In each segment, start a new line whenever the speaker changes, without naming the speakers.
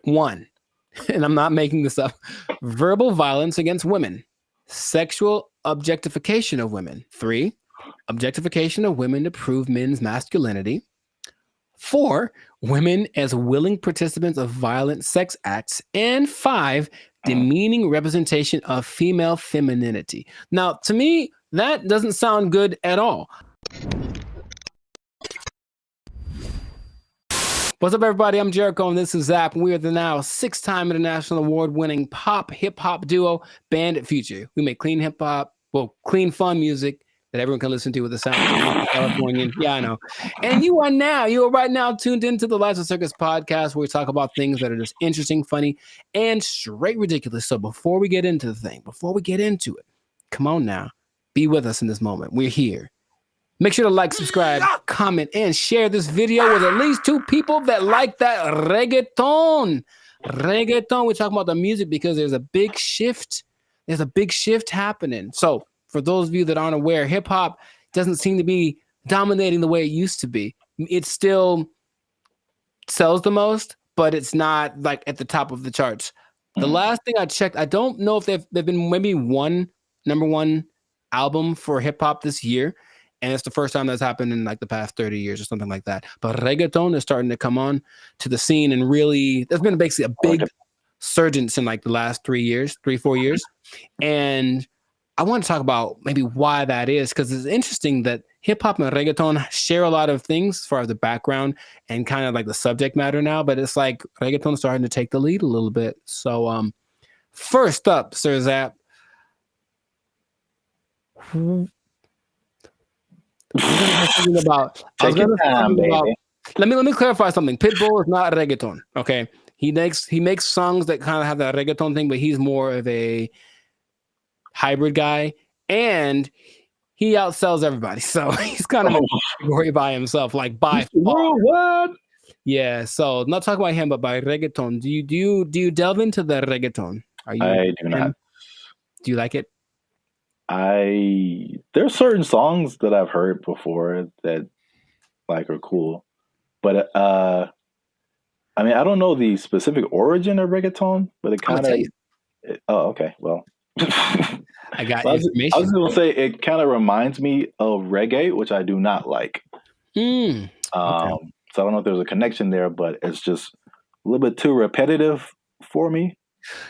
1, and I'm not making this up, verbal violence against women. Sexual objectification of women. 3, objectification of women to prove men's masculinity. 4, women as willing participants of violent sex acts. And 5, demeaning representation of female femininity. Now, to me, that doesn't sound good at all. What's up, everybody? I'm Jericho, and this is Zap. We are the now 6-time international award-winning pop hip-hop duo, Band Future. We make clean hip-hop, clean, fun music that everyone can listen to with the sound of Californian. Yeah, I know. And you are right now tuned into the Lives of Circus podcast, where we talk about things that are just interesting, funny, and straight ridiculous. So before we get into it, come on now, be with us in this moment. We're here. Make sure to like, subscribe, comment, and share this video with at least 2 people that like that reggaeton. Reggaeton, we're talking about the music because there's a big shift. There's a big shift happening. So for those of you that aren't aware, hip-hop doesn't seem to be dominating the way it used to be. It still sells the most, but it's not like at the top of the charts. The last thing I checked, I don't know if they've been maybe one number 1 album for hip-hop this year. And it's the first time that's happened in like the past 30 years or something like that. But reggaeton is starting to come on to the scene, and really, there's been basically a big surgence in like the last 4 years. And I want to talk about maybe why that is, because it's interesting that hip hop and reggaeton share a lot of things as far as the background and kind of like the subject matter now. But it's like reggaeton starting to take the lead a little bit. So first up, Sir Zap. Let me clarify something. Pitbull is not reggaeton. Okay, he makes songs that kind of have that reggaeton thing, but he's more of a hybrid guy, and he outsells everybody. So he's kind of a category by himself, like by far.
What?
Yeah. So not talking about him, but by reggaeton. Do you delve into the reggaeton?
I do not.
Do you like it?
There's certain songs that I've heard before that like are cool, but I mean, I don't know the specific origin of reggaeton, but it kind of. Oh, okay. Well,
I got information.
I was going to say it kind of reminds me of reggae, which I do not like.
Okay.
So I don't know if there's a connection there, but it's just a little bit too repetitive for me.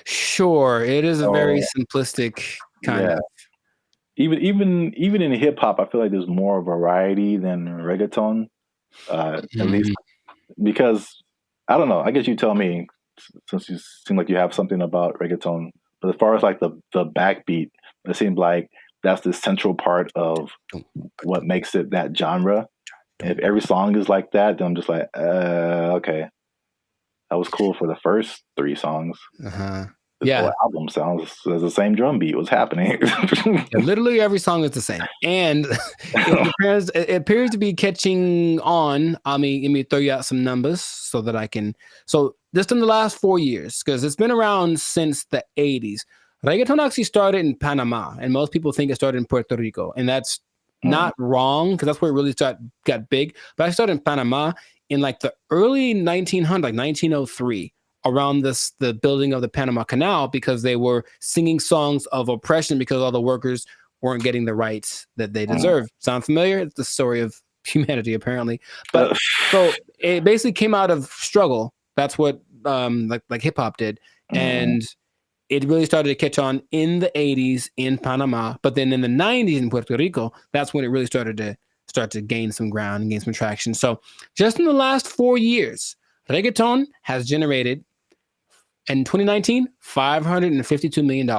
Sure, it is a very simplistic kind of.
Even in hip hop, I feel like there's more variety than reggaeton. At least because I don't know. I guess you tell me, since you seem like you have something about reggaeton. But as far as like the backbeat, it seems like that's the central part of what makes it that genre. And if every song is like that, then I'm just like, okay, that was cool for the first 3 songs. This whole album sounds as the same drum beat was happening.
Literally every song is the same, and it appears to be catching on. Let me throw you out some numbers so that I can. So just in the last 4 years, because it's been around since the 80s, reggaeton actually started in Panama, and most people think it started in Puerto Rico, and that's not wrong, because that's where it really got big. But I started in Panama in like the early 1900s, like 1903. Around the building of the Panama Canal, because they were singing songs of oppression because all the workers weren't getting the rights that they deserved. Sound familiar? It's the story of humanity, apparently. But so it basically came out of struggle. That's what like hip hop did, and it really started to catch on in the 80s in Panama. But then in the 90s in Puerto Rico, that's when it really started to gain some ground and gain some traction. So just in the last 4 years, reggaeton has generated, in 2019, $552 million.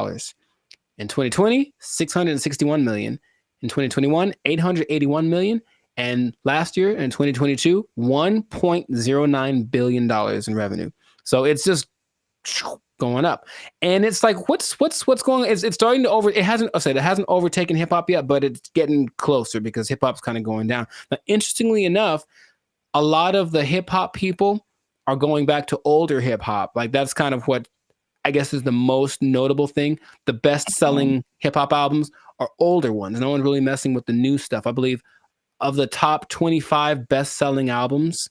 In 2020, $661 million. In 2021, $881 million. And last year, in 2022, $1.09 billion in revenue. So it's just going up. And it's like, what's going on? It's starting to it hasn't overtaken hip hop yet, but it's getting closer because hip hop's kind of going down. Now, interestingly enough, a lot of the hip hop people are going back to older hip hop. Like that's kind of what I guess is the most notable thing. The best selling hip hop albums are older ones. No one's really messing with the new stuff. I believe of the top 25 best selling albums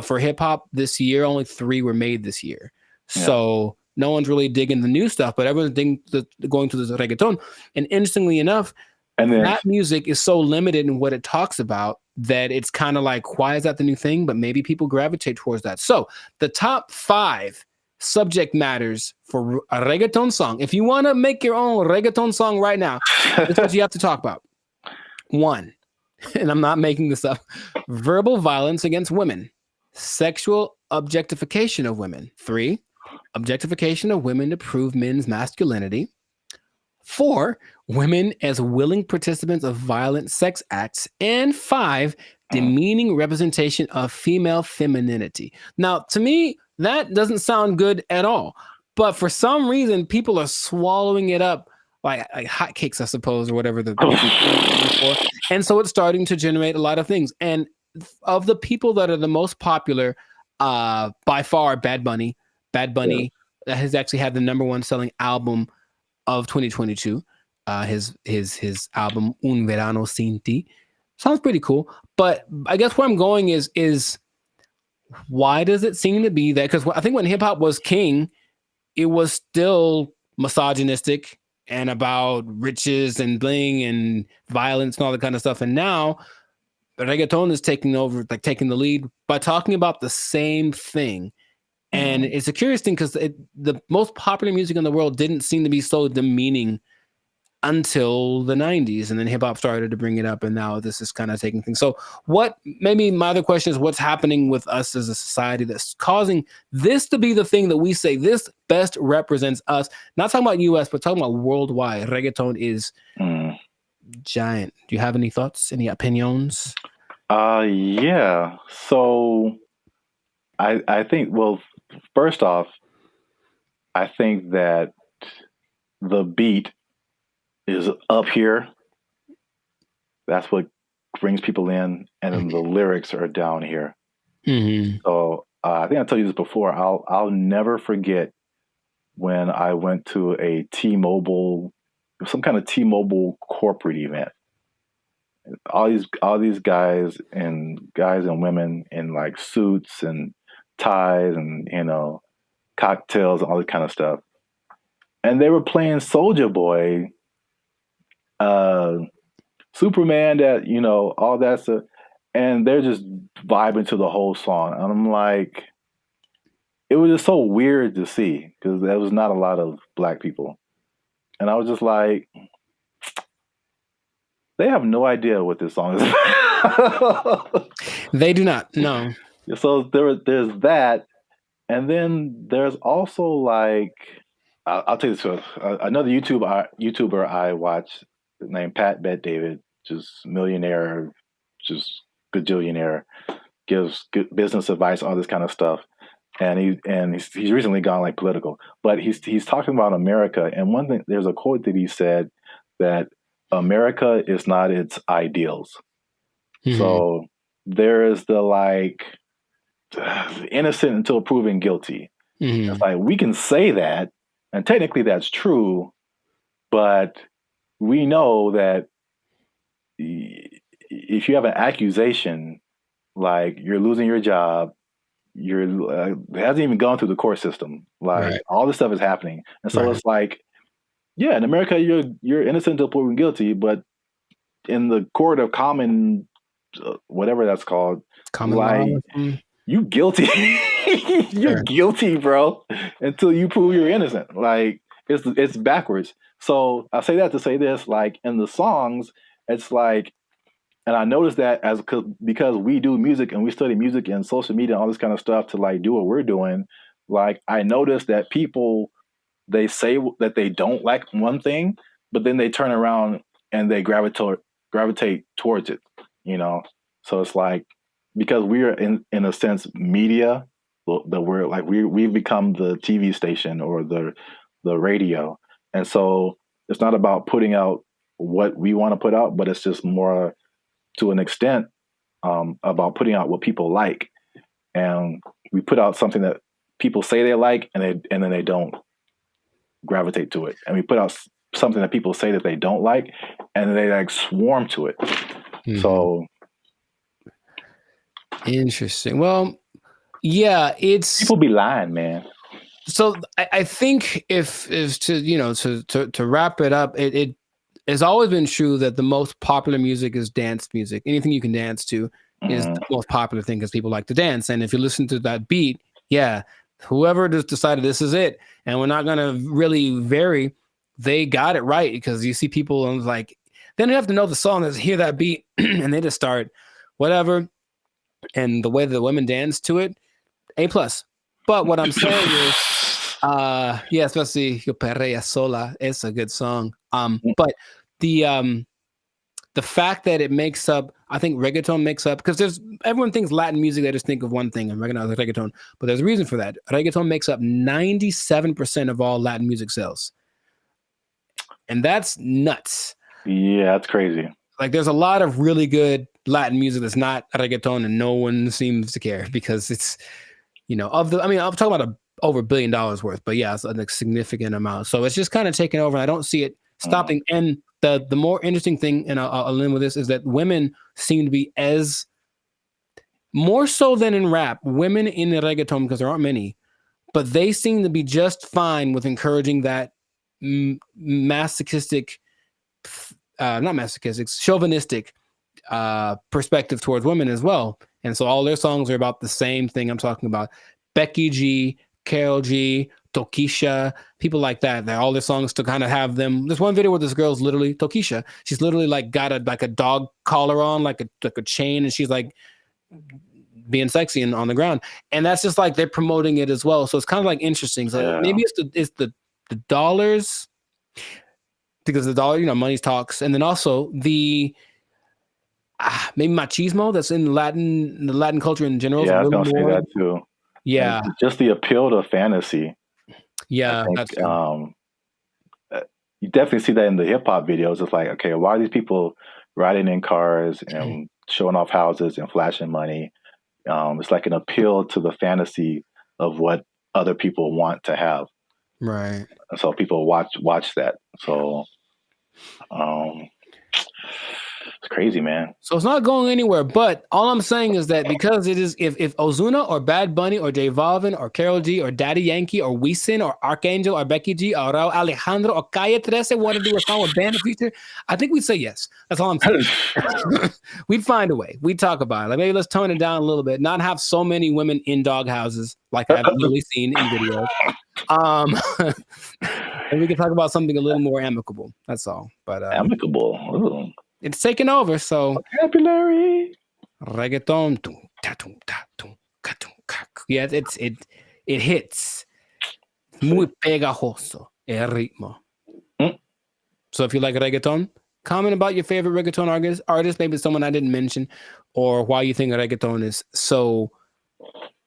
for hip hop this year, only 3 were made this year. So no one's really digging the new stuff, but everyone's going to the reggaeton. And interestingly enough, and then, that music is so limited in what it talks about that it's kind of like, why is that the new thing? But maybe people gravitate towards that. So the top 5 subject matters for a reggaeton song. If you want to make your own reggaeton song right now, this is what you have to talk about. 1, and I'm not making this up, verbal violence against women, sexual objectification of women. 3, objectification of women to prove men's masculinity. 4, women as willing participants of violent sex acts. And 5, demeaning representation of female femininity. Now, to me, that doesn't sound good at all. But for some reason, people are swallowing it up like hotcakes, I suppose, or whatever the for. And so it's starting to generate a lot of things. And of the people that are the most popular, by far, Bad Bunny. That has actually had the #1 selling album of 2022. His album Un Verano Sin Ti sounds pretty cool. But I guess where I'm going is why does it seem to be that? Because I think when hip hop was king, it was still misogynistic and about riches and bling and violence and all that kind of stuff. And now reggaeton is taking over, like taking the lead by talking about the same thing. And it's a curious thing because the most popular music in the world didn't seem to be so demeaning until the 90s. And then hip hop started to bring it up. And now this is kind of taking things. So maybe my other question is, what's happening with us as a society that's causing this to be the thing that we say this best represents us? Not talking about US, but talking about worldwide. Reggaeton is giant. Do you have any thoughts, any opinions?
Yeah. So I think, well, first off, I think that the beat is up here. That's what brings people in, and then the lyrics are down here. So I think I told you this before. I'll never forget when I went to a T-Mobile, some kind of T-Mobile corporate event. All these guys and women in like suits and ties and cocktails and all that kind of stuff, and they were playing Soulja Boy, Superman, that all that stuff, and they're just vibing to the whole song. And I'm like, it was just so weird to see because there was not a lot of black people, and I was just like, they have no idea what this song is.
They do not. No.
So there's that, and then there's also like, I'll tell you this. Another YouTuber I watch named Pat Bet David, just millionaire, just gajillionaire, gives good business advice, all this kind of stuff. And he's recently gone like political, but he's talking about America. And one thing, there's a quote that he said that America is not its ideals. So there is the like innocent until proven guilty. It's like, we can say that, and technically that's true, but we know that if you have an accusation, like you're losing your job, it hasn't even gone through the court system. Like all this stuff is happening, and so it's like, yeah, in America you're innocent until proven guilty, but in the court of common, whatever that's called,
common
like
law.
You guilty. You're guilty, bro, until you prove you're innocent. Like it's backwards. So I say that to say this, like in the songs, it's like, and I noticed that because we do music and we study music and social media and all this kind of stuff to like do what we're doing. Like I noticed that people, they say that they don't like one thing, but then they turn around and they gravitate towards it. So it's like, because we're in a sense media, that we're like we've become the TV station or the radio, and so it's not about putting out what we want to put out, but it's just more to an extent about putting out what people like, and we put out something that people say they like, and then they don't gravitate to it, and we put out something that people say that they don't like, and they like swarm to it. So.
Interesting. Well, yeah, it's
people be lying, man.
So I think if to to wrap it up, it has always been true that the most popular music is dance music. Anything you can dance to is the most popular thing because people like to dance. And if you listen to that beat, yeah, whoever just decided this is it, and we're not gonna really vary, they got it right because you see people and like they don't have to know the song, just hear that beat and they just start whatever. And the way the women dance to it, A plus. But what I'm saying is yeah, especially Yo Perrea Sola. It's a good song. But the fact that it makes up, I think reggaeton makes up because there's everyone thinks Latin music, they just think of one thing and recognize reggaeton. But there's a reason for that. Reggaeton makes up 97% of all Latin music sales. And that's nuts.
Yeah, that's crazy.
Like there's a lot of really good Latin music that's not reggaeton and no one seems to care because it's, I'm talking about over $1 billion worth, but yeah, it's a significant amount. So it's just kind of taking over. And I don't see it stopping. And the more interesting thing, and I'll end with this, is that women seem to be as more so than in rap, women in the reggaeton, because there aren't many, but they seem to be just fine with encouraging that masochistic, not masochistic, chauvinistic perspective towards women as well. And so all their songs are about the same thing I'm talking about. Becky G, Carol G, Tokisha, people like that. All their songs to kind of have them. There's one video where this girl's literally Tokisha. She's literally like got a dog collar on, like a chain, and she's like being sexy and on the ground. And that's just like they're promoting it as well. So it's kind of like interesting. So maybe it's the dollars, because the dollar, money talks, and then also the maybe machismo that's in the Latin culture in general.
Yeah, I was gonna say that too.
Yeah,
and just the appeal to fantasy.
Yeah,
I think,
that's true.
You definitely see that in the hip hop videos. It's like, okay, why are these people riding in cars and showing off houses and flashing money? It's like an appeal to the fantasy of what other people want to have.
Right.
So people watch that. So it's crazy, man.
So it's not going anywhere. But all I'm saying is that because it is, if Ozuna or Bad Bunny or J Balvin or Karol G or Daddy Yankee or Wisin or Archangel or Becky G or Raul Alejandro or Calle 13 want to do a song with Band of Future, I think we'd say yes. That's all I'm saying. We'd find a way. We'd talk about it. Like maybe let's tone it down a little bit. Not have so many women in dog houses like I've really seen in videos. And we can talk about something a little more amicable. That's all. But
amicable. Ooh.
It's taken over. So
vocabulary.
Reggaeton. Yeah, it hits. Muy pegajoso el ritmo. So if you like reggaeton, comment about your favorite reggaeton artist, maybe someone I didn't mention, or why you think reggaeton is so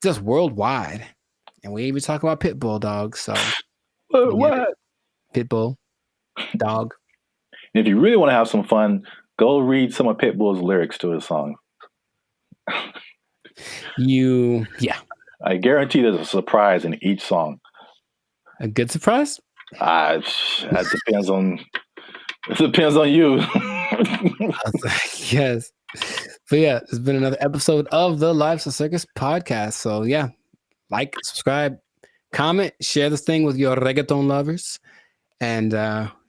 just worldwide. And we even talk about Pitbull, dog. So
what?
Pitbull, dog.
And if you really want to have some fun, go read some of Pitbull's lyrics to his song. I guarantee there's a surprise in each song.
A good surprise?
That depends on. It depends on you.
Yes. But yeah, it's been another episode of the Life's a Circus podcast. So yeah, like, subscribe, comment, share this thing with your reggaeton lovers, and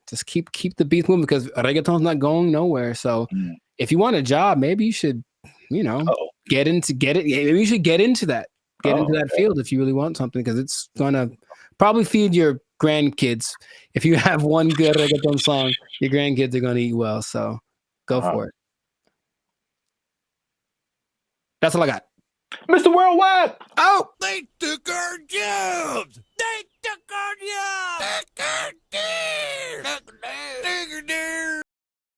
just keep the beat moving because reggaeton's not going nowhere. So if you want a job, maybe you should, get it. Maybe you should get into that. Get into that field if you really want something, because it's gonna probably feed your grandkids. If you have one good reggaeton song, your grandkids are gonna eat well. So go for it. That's all I got.
Mr. Worldwide.
Oh, they took our jobs.